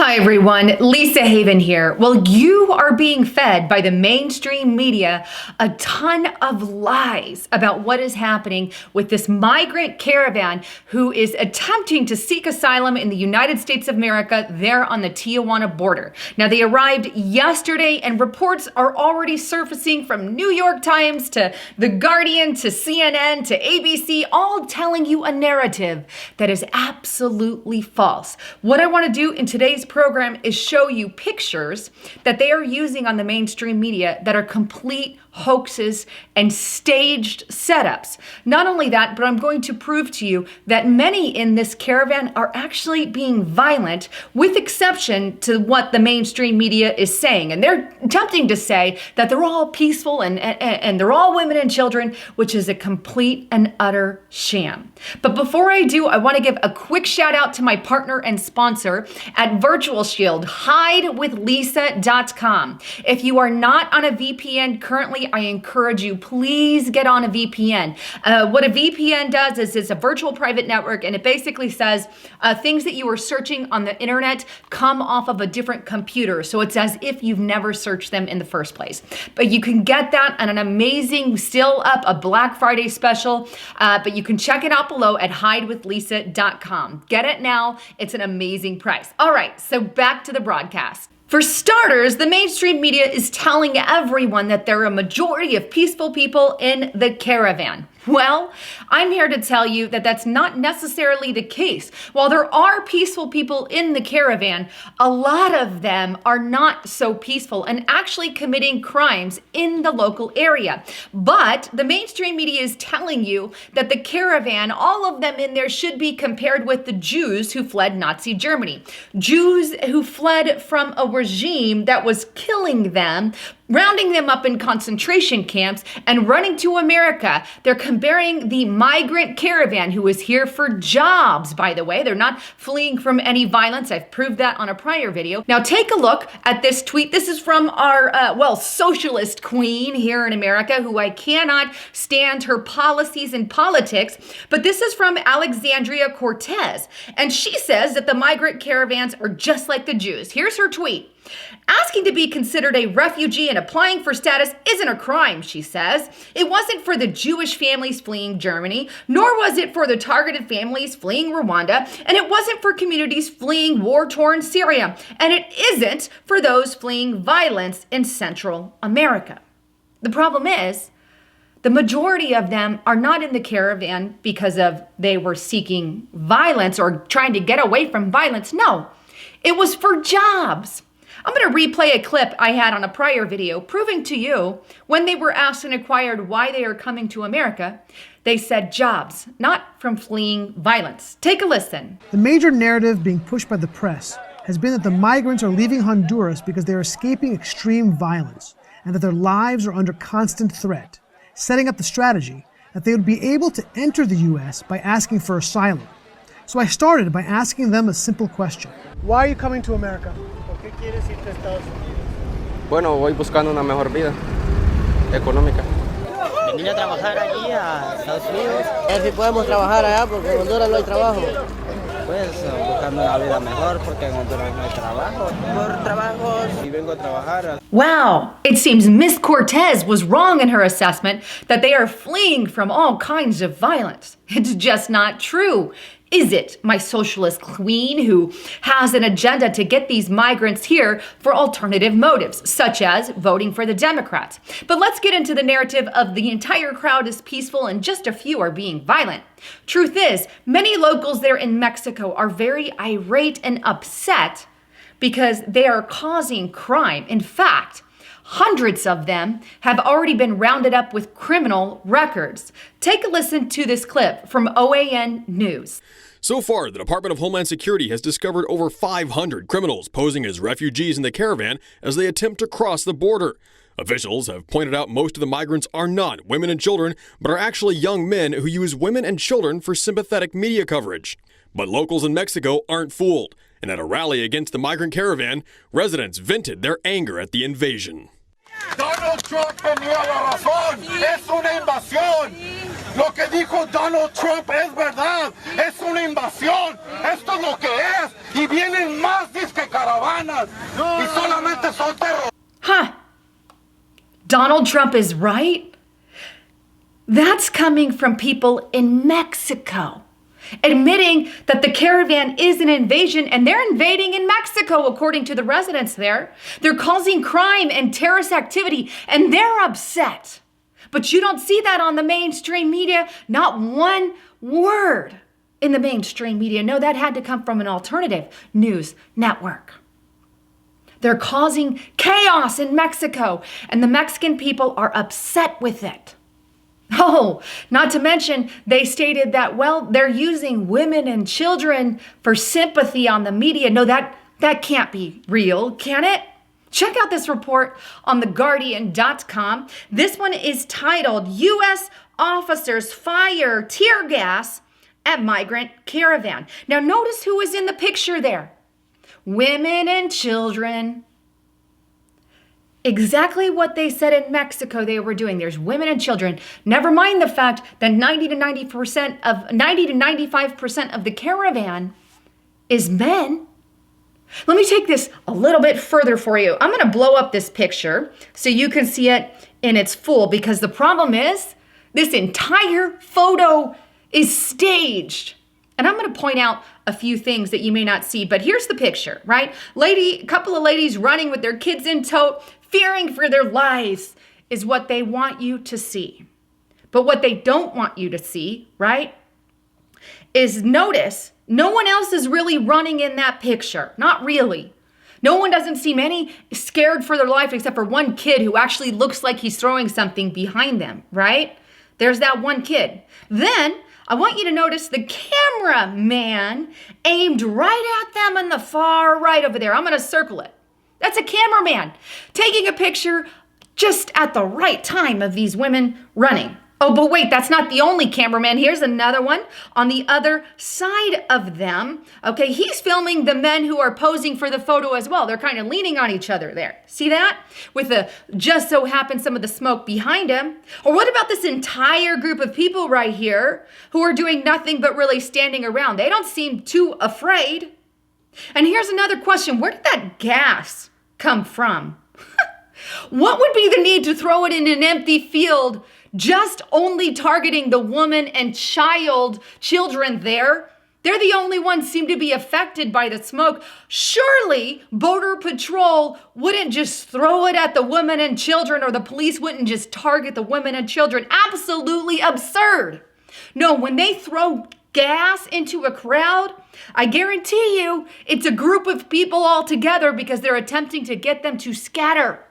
Hi everyone, Lisa Haven here. Well, you are being fed by the mainstream media a ton of lies about what is happening with this migrant caravan who is attempting to seek asylum in the United States of America there on the Tijuana border. Now, they arrived yesterday and reports are already surfacing from New York Times to The Guardian to CNN to ABC, all telling you a narrative that is absolutely false. What I want to do in today's program is show you pictures that they are using on the mainstream media that are complete hoaxes and staged setups. Not only that, but I'm going to prove to you that many in this caravan are actually being violent, with exception to what the mainstream media is saying. And they're attempting to say that they're all peaceful and they're all women and children, which is a complete and utter sham. But before I do, I want to give a quick shout out to my partner and sponsor at Virtual Shield, hidewithlisa.com. If you are not on a VPN currently, I encourage you, please get on a VPN. What a VPN does is it's a virtual private network, and it basically says things that you are searching on the internet come off of a different computer. So it's as if you've never searched them in the first place. But you can get that on an amazing, still up, a Black Friday special. But you can check it out below at hidewithlisa.com. Get it now. It's an amazing price. All right, so back to the broadcast. For starters, the mainstream media is telling everyone that there are a majority of peaceful people in the caravan. Well, I'm here to tell you that that's not necessarily the case. While there are peaceful people in the caravan, a lot of them are not so peaceful and actually committing crimes in the local area. But the mainstream media is telling you that the caravan, all of them in there, should be compared with the Jews who fled Nazi Germany. Jews who fled from a regime that was killing them, rounding them up in concentration camps, and running to America. They're comparing the migrant caravan, who is here for jobs, by the way. They're not fleeing from any violence. I've proved that on a prior video. Now take a look at this tweet. This is from our, socialist queen here in America, who I cannot stand her policies and politics. But this is from Alexandria Cortez. And she says that the migrant caravans are just like the Jews. Here's her tweet. Asking to be considered a refugee and applying for status isn't a crime, she says. It wasn't for the Jewish families fleeing Germany, nor was it for the targeted families fleeing Rwanda, and it wasn't for communities fleeing war-torn Syria, and it isn't for those fleeing violence in Central America. The problem is, the majority of them are not in the caravan because of they were seeking violence or trying to get away from violence. No, it was for jobs. I'm going to replay a clip I had on a prior video proving to you when they were asked and inquired why they are coming to America, they said jobs, not from fleeing violence. Take a listen. The major narrative being pushed by the press has been that the migrants are leaving Honduras because they are escaping extreme violence and that their lives are under constant threat, setting up the strategy that they would be able to enter the U.S. by asking for asylum. So I started by asking them a simple question. Why are you coming to America? ¿Qué quieres irte a Estados Unidos? Bueno, voy buscando una mejor vida económica. Venir a trabajar allí a Estados Unidos. A ver si podemos trabajar allá porque en Honduras no hay trabajo. Pues buscando una vida mejor porque en Honduras no hay trabajo. Por trabajos y vengo a trabajar. Wow, it seems Miss Cortez was wrong in her assessment that they are fleeing from all kinds of violence. It's just not true. Is it, my socialist queen, who has an agenda to get these migrants here for alternative motives, such as voting for the Democrats? But let's get into the narrative of the entire crowd is peaceful and just a few are being violent. Truth is, many locals there in Mexico are very irate and upset because they are causing crime. In fact, hundreds of them have already been rounded up with criminal records. Take a listen to this clip from OAN News. So far, the Department of Homeland Security has discovered over 500 criminals posing as refugees in the caravan as they attempt to cross the border. Officials have pointed out most of the migrants are not women and children, but are actually young men who use women and children for sympathetic media coverage. But locals in Mexico aren't fooled, and at a rally against the migrant caravan, residents vented their anger at the invasion. Donald Trump tenía la razón. Es una invasión. Lo que dijo Donald Trump es verdad. Es una invasión. Esto es lo que es. Y vienen más disque caravanas. Y solamente son terroristas. Huh. Donald Trump is right? That's coming from people in Mexico, admitting that the caravan is an invasion, and they're invading in Mexico, according to the residents there. They're causing crime and terrorist activity, and they're upset. But you don't see that on the mainstream media. Not one word in the mainstream media. No, that had to come from an alternative news network. They're causing chaos in Mexico, and the Mexican people are upset with it. Oh, not to mention, they stated that, well, they're using women and children for sympathy on the media. No, that can't be real, can it? Check out this report on theguardian.com. This one is titled, U.S. Officers Fire Tear Gas at Migrant Caravan. Now, notice who is in the picture there. Women and children. Exactly what they said in Mexico they were doing. There's women and children. Never mind the fact that 90 to 95% of the caravan is men. Let me take this a little bit further for you. I'm going to blow up this picture so you can see it in its full, because the problem is this entire photo is staged. And I'm going to point out a few things that you may not see, but here's the picture, right? A couple of ladies running with their kids in tow, fearing for their lives is what they want you to see. But what they don't want you to see, right, is notice no one else is really running in that picture. Not really. No one doesn't seem any scared for their life except for one kid who actually looks like he's throwing something behind them, right? There's that one kid. Then I want you to notice the cameraman aimed right at them in the far right over there. I'm going to circle it. That's a cameraman taking a picture just at the right time of these women running. Oh, but wait, that's not the only cameraman. Here's another one on the other side of them. Okay, he's filming the men who are posing for the photo as well. They're kind of leaning on each other there. See that? With the just so happens some of the smoke behind him. Or what about this entire group of people right here who are doing nothing but really standing around? They don't seem too afraid. And here's another question. Where did that gas come from? What would be the need to throw it in an empty field, just only targeting the woman and children there? They're the only ones seem to be affected by the smoke. Surely Border Patrol wouldn't just throw it at the women and children, or the police wouldn't just target the women and children. Absolutely absurd. No, when they throw gas into a crowd, I guarantee you it's a group of people all together because they're attempting to get them to scatter.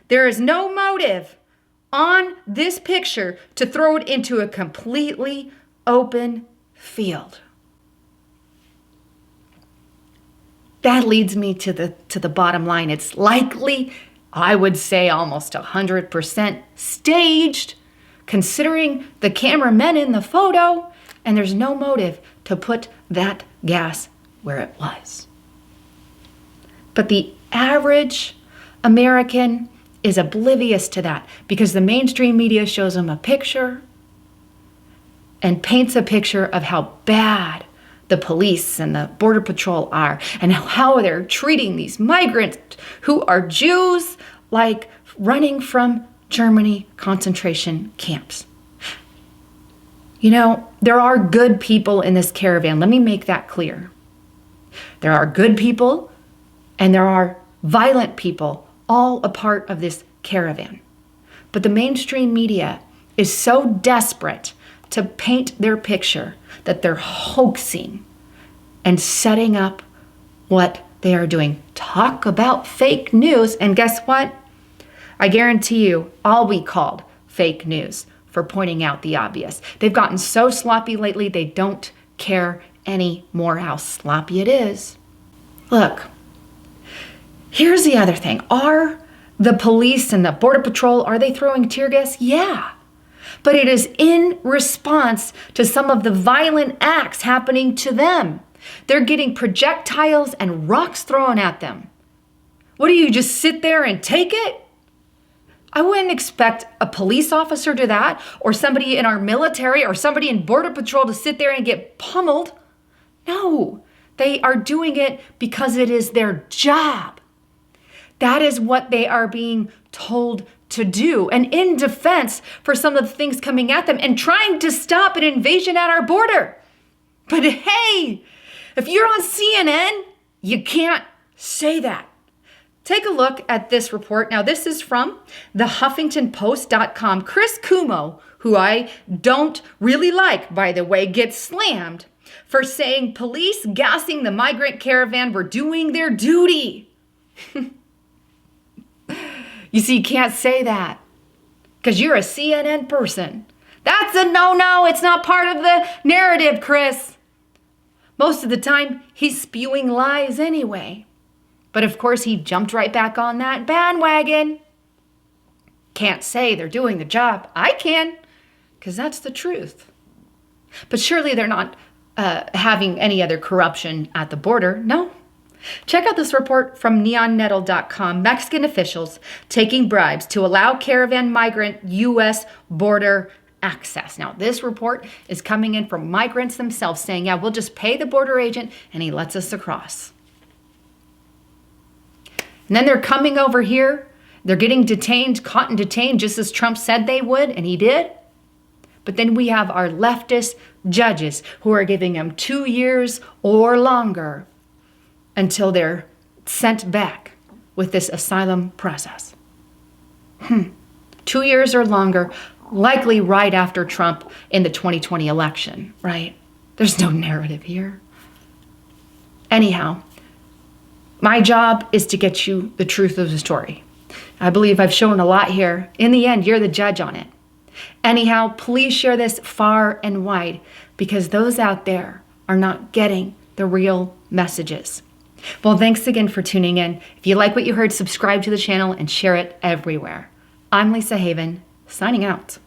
There is no motive on this picture to throw it into a completely open field. That leads me to the bottom line. It's likely, I would say almost 100% staged, considering the cameramen in the photo, and there's no motive to put that gas where it was. But the average American is oblivious to that because the mainstream media shows them a picture and paints a picture of how bad the police and the Border Patrol are and how they're treating these migrants who are Jews like running from Germany concentration camps. You know, there are good people in this caravan. Let me make that clear. There are good people and there are violent people, all a part of this caravan. But the mainstream media is so desperate to paint their picture that they're hoaxing and setting up what they are doing. Talk about fake news. And guess what? I guarantee you, I'll be called fake news for pointing out the obvious. They've gotten so sloppy lately, they don't care anymore how sloppy it is. Look, here's the other thing. Are the police and the Border Patrol, are they throwing tear gas? Yeah. But it is in response to some of the violent acts happening to them. They're getting projectiles and rocks thrown at them. What do you just sit there and take it? I wouldn't expect a police officer to do that, or somebody in our military, or somebody in Border Patrol to sit there and get pummeled. No, they are doing it because it is their job. That is what they are being told to do. And in defense for some of the things coming at them and trying to stop an invasion at our border. But hey, if you're on CNN, you can't say that. Take a look at this report. Now, this is from the HuffingtonPost.com. Chris Cuomo, who I don't really like, by the way, gets slammed for saying police gassing the migrant caravan were doing their duty. You see, you can't say that because you're a CNN person. That's a no-no. It's not part of the narrative, Chris. Most of the time, he's spewing lies anyway. But of course, he jumped right back on that bandwagon. Can't say they're doing the job. I can, because that's the truth. But surely they're not having any other corruption at the border. No. Check out this report from neonnettle.com. Mexican officials taking bribes to allow caravan migrant U.S. border access. Now, this report is coming in from migrants themselves saying, yeah, we'll just pay the border agent and he lets us across. And then they're coming over here. They're getting detained, caught and detained, just as Trump said they would, and he did. But then we have our leftist judges who are giving them 2 years or longer until they're sent back with this asylum process. 2 years or longer, likely right after Trump in the 2020 election, right? There's no narrative here. Anyhow, my job is to get you the truth of the story. I believe I've shown a lot here. In the end, you're the judge on it. Anyhow, please share this far and wide because those out there are not getting the real messages. Well, thanks again for tuning in. If you like what you heard, subscribe to the channel and share it everywhere. I'm Lisa Haven, signing out.